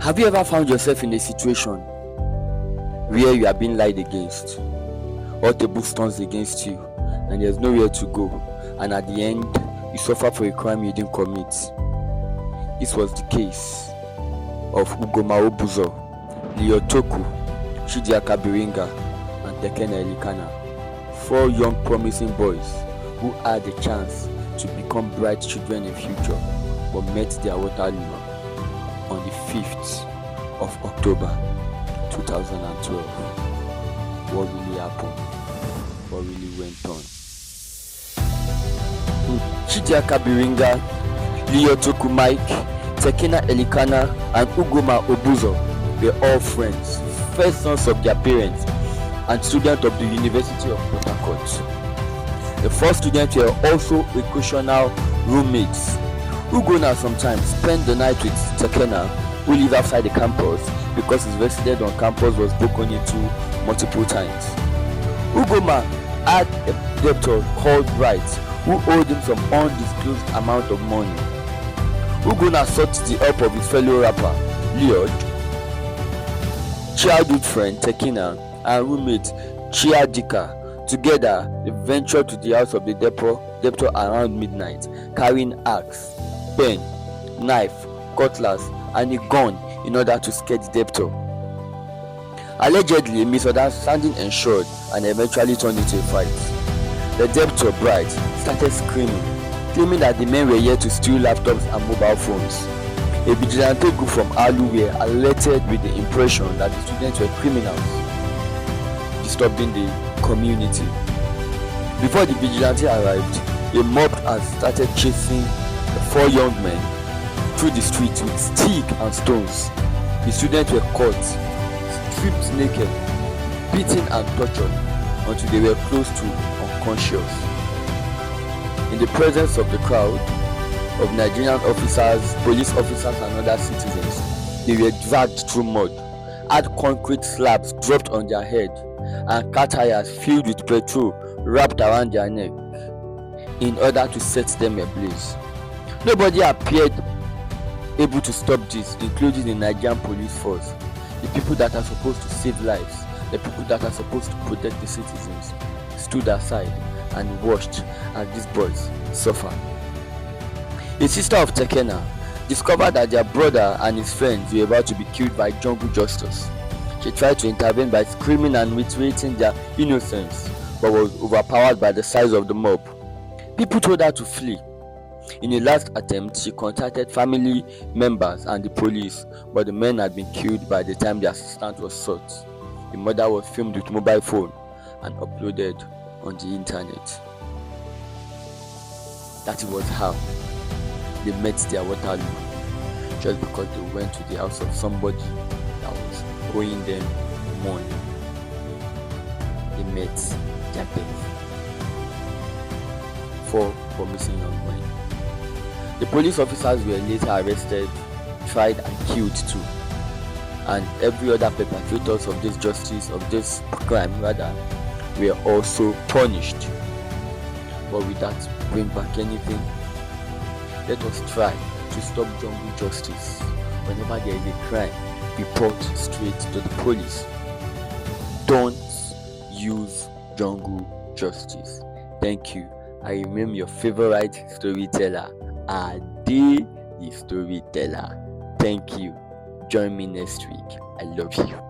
Have you ever found yourself in a situation where you are being lied against, all tables turns against you, and there's nowhere to go, and at the end you suffer for a crime you didn't commit? This was the case of Ugoma Obuzo, Lyotoku, Chidiaka Biringa, and Tekena Elikana, 4 young promising boys who had a chance to become bright children in future, but met their Waterloo on the 5th of October 2012. What really happened? What really went on? Chidiaka Biringa, Lyotoku Mike, Tekena Elikana, and Ugoma Obuzo were all friends, first sons of their parents, and students of the University of Port Harcourt. The 4 students were also occasional roommates. Ugona sometimes spent the night with Tekena, who lived outside the campus because his residence on campus was broken into multiple times. Ugoma had a debtor called Bright, who owed him some undisclosed amount of money. Ugona sought the help of his fellow rapper, Lyod, childhood friend Tekena, and roommate Chiadika. Together, they ventured to the house of the debtor around midnight, carrying axe, pen, knife, cutlass, and a gun in order to scare the debtor. Allegedly, a misunderstanding ensued and eventually turned into a fight. The debtor, Bright, started screaming, claiming that the men were here to steal laptops and mobile phones. A vigilante group from Aluu were alerted with the impression that the students were criminals, disturbing the community. Before the vigilante arrived, a mob had started chasing the 4 young men through the streets with sticks and stones. The students were caught, stripped naked, beaten and tortured until they were close to unconscious. In the presence of the crowd of Nigerian officers, police officers and other citizens, they were dragged through mud, had concrete slabs dropped on their head, and car tires filled with petrol wrapped around their neck in order to set them ablaze. Nobody appeared able to stop this, including the Nigerian police force, the people that are supposed to save lives, the people that are supposed to protect the citizens, stood aside and watched as these boys suffer. The sister of Tekena discovered that their brother and his friends were about to be killed by jungle justice. She tried to intervene by screaming and reiterating their innocence, but was overpowered by the size of the mob. People told her to flee. In a last attempt, she contacted family members and the police, but the men had been killed by the time the assistant was sought. The murder was filmed with mobile phone and uploaded on the internet. That was how they met their Waterloo, just because they went to the house of somebody that was owing them money. They met their death. 4 promising young men. The police officers were later arrested, tried and killed too, and every other perpetrators of this crime were also punished. But will that bring back anything? Let us try to stop jungle justice. Whenever there is a crime, report straight to the police. Don't use jungle justice. Thank you. I remain your favorite storyteller, Ade the storyteller. Thank you. Join me next week. I love you.